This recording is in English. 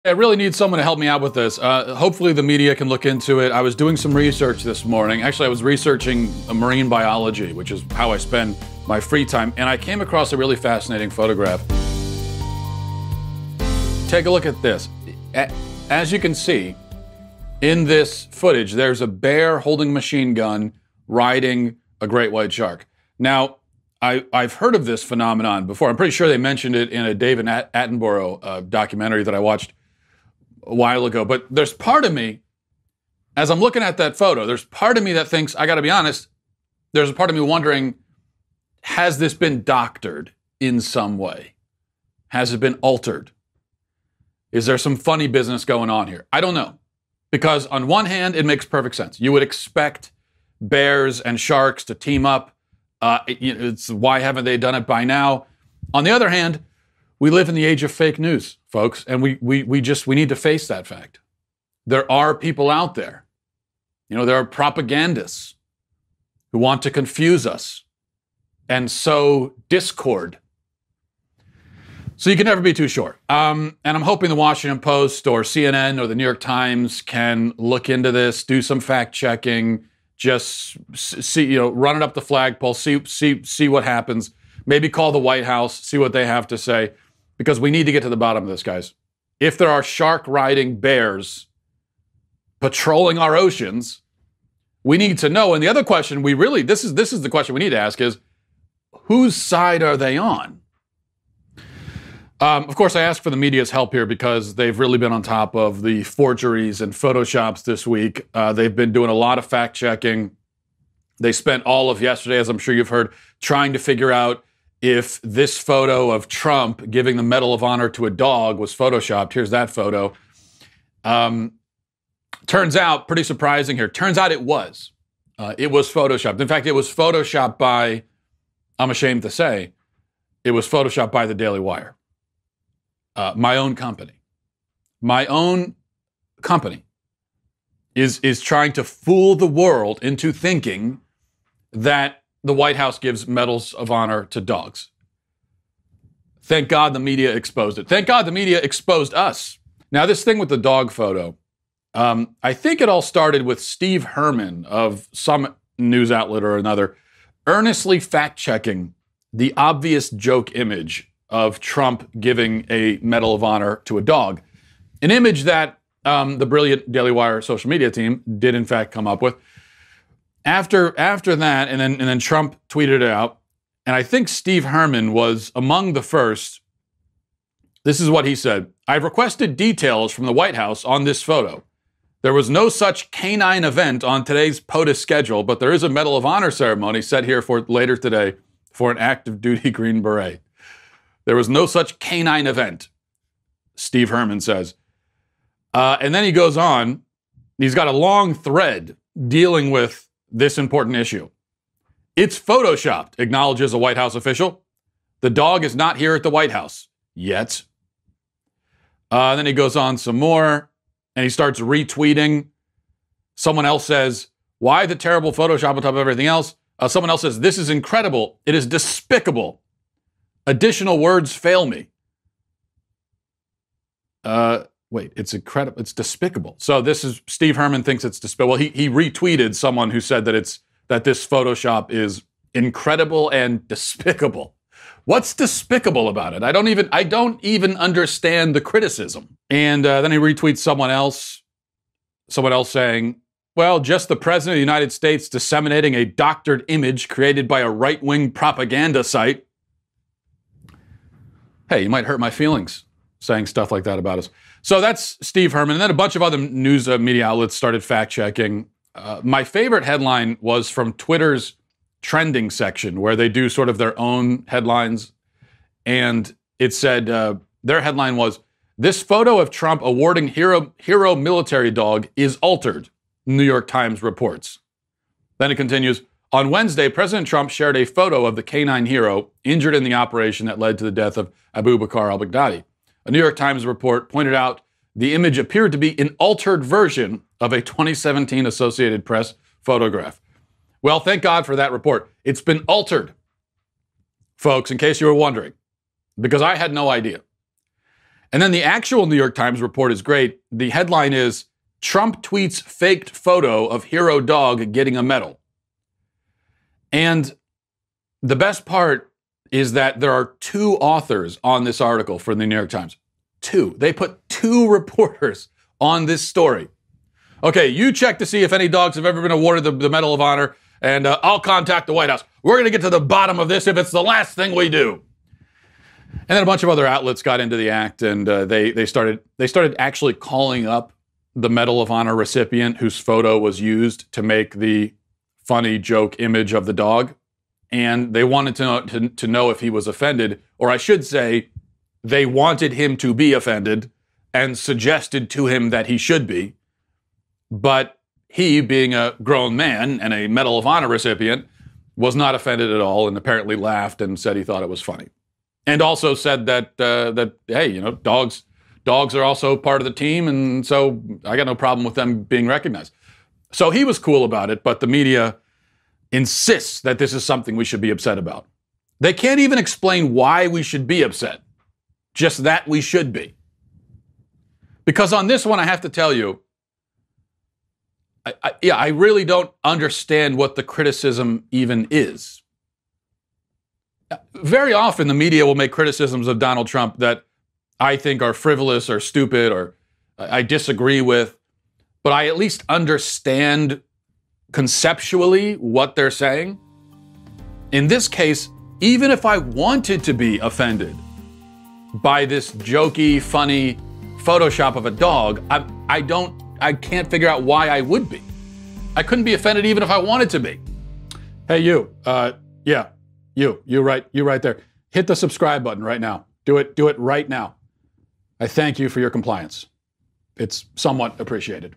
I really need someone to help me out with this. Hopefully the media can look into it. I was doing some research this morning. Actually, I was researching marine biology, which is how I spend my free time, and I came across a really fascinating photograph. Take a look at this. As you can see, in this footage, there's a bear holding a machine gun riding a great white shark. Now, I've heard of this phenomenon before. I'm pretty sure they mentioned it in a David Attenborough documentary that I watched a while ago. But there's part of me, as I'm looking at that photo, there's part of me that thinks, I got to be honest, there's a part of me wondering, has this been doctored in some way? Has it been altered? Is there some funny business going on here? I don't know. Because on one hand, it makes perfect sense. You would expect bears and sharks to team up. It's why haven't they done it by now? On the other hand, we live in the age of fake news, folks, and we need to face that fact. There are people out there. There are propagandists who want to confuse us and sow discord. So you can never be too sure. And I'm hoping the Washington Post or CNN or the New York Times can look into this, do some fact checking, just see, run it up the flagpole, see what happens. Maybe call the White House, see what they have to say, because we need to get to the bottom of this, guys. If there are shark-riding bears patrolling our oceans, we need to know. And the other question this is the question we need to ask is, whose side are they on? Of course, I ask for the media's help here because they've really been on top of the forgeries and Photoshops this week. They've been doing a lot of fact-checking. They spent all of yesterday, as I'm sure you've heard, trying to figure out if this photo of Trump giving the Medal of Honor to a dog was Photoshopped. Here's that photo. Turns out, pretty surprising here, turns out it was. It was Photoshopped. In fact, it was Photoshopped by, I'm ashamed to say, it was Photoshopped by the Daily Wire. My own company is trying to fool the world into thinking that the White House gives medals of honor to dogs. Thank God the media exposed it. Thank God the media exposed us. Now, this thing with the dog photo, I think it all started with Steve Herman of some news outlet or another earnestly fact-checking the obvious joke image of Trump giving a Medal of Honor to a dog. An image that the brilliant Daily Wire social media team did in fact come up with. After that, and then Trump tweeted it out, and I think Steve Herman was among the first. This is what he said. I've requested details from the White House on this photo. There was no such canine event on today's POTUS schedule, but there is a Medal of Honor ceremony set here for later today for an active duty Green Beret. There was no such canine event, Steve Herman says. And then he goes on. He's got a long thread dealing with this important issue. It's Photoshopped, acknowledges a White House official. The dog is not here at the White House yet. Then he goes on some more, and he starts retweeting. Someone else says, why the terrible Photoshop on top of everything else? Someone else says, this is incredible. It is despicable. Additional words fail me. Wait, it's incredible. It's despicable. So this is, Steve Herman thinks it's despicable. Well, he retweeted someone who said that this Photoshop is incredible and despicable. What's despicable about it? I don't even understand the criticism. And then he retweets someone else saying, well, just the president of the United States disseminating a doctored image created by a right-wing propaganda site. Hey, you might hurt my feelings saying stuff like that about us. So that's Steve Herman. And then a bunch of other news media outlets started fact-checking. My favorite headline was from Twitter's trending section, where they do sort of their own headlines. And it said, their headline was, this photo of Trump awarding hero military dog is altered, New York Times reports. Then it continues, on Wednesday, President Trump shared a photo of the canine hero injured in the operation that led to the death of Abu Bakr al-Baghdadi. A New York Times report pointed out the image appeared to be an altered version of a 2017 Associated Press photograph. Well, thank God for that report. It's been altered, folks, in case you were wondering, because I had no idea. And then the actual New York Times report is great. The headline is, Trump tweets faked photo of hero dog getting a medal. And the best part is that there are 2 authors on this article for the New York Times. 2. They put 2 reporters on this story. Okay, you check to see if any dogs have ever been awarded the Medal of Honor, and I'll contact the White House. We're going to get to the bottom of this if it's the last thing we do. And then a bunch of other outlets got into the act, and they started actually calling up the Medal of Honor recipient whose photo was used to make the funny joke image of the dog. And they wanted to know if he was offended, or I should say, they wanted him to be offended and suggested to him that he should be. But he, being a grown man and a Medal of Honor recipient, was not offended at all and apparently laughed and said he thought it was funny. And also said that hey, you know, dogs are also part of the team, and so I got no problem with them being recognized. So he was cool about it, but the media insists that this is something we should be upset about. They can't even explain why we should be upset, just that we should be. Because on this one, I have to tell you, I really don't understand what the criticism even is. Very often, the media will make criticisms of Donald Trump that I think are frivolous or stupid or I disagree with, but I at least understand conceptually what they're saying. In this case, even if I wanted to be offended by this jokey, funny Photoshop of a dog, I can't figure out why I would be. I couldn't be offended even if I wanted to be. Hey, you, you right there. Hit the subscribe button right now. Do it right now. I thank you for your compliance. It's somewhat appreciated.